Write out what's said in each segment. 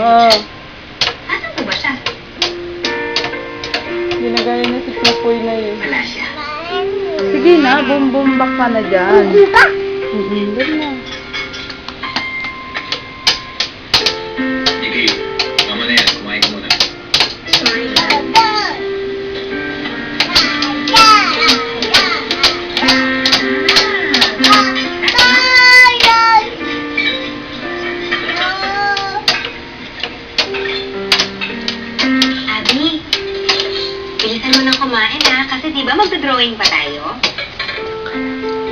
Oo. Asan po ba siya? Ginagaya na si Pupoy na yun. Wala siya. Sige na, bum-bumbak ka na dyan. Doon na. Sige, tama na yan. Kumain ka muna. Sorry. Abby, bilisan mo nang kumain kasi di ba magdodrawing pa tayo?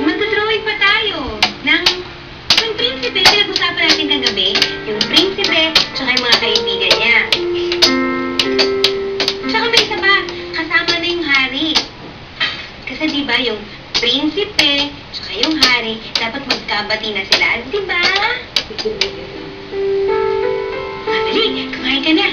Magdodrawing pa tayo ng prinsipe, pinag-usapan natin kagabi, yung prinsipe, tsaka yung mga kaibigan niya. Tsaka may isa pa, kasama na yung hari. Kasi di ba yung prinsipe, tsaka yung hari, dapat magkabati na sila, di ba? Dali, kumain ka na.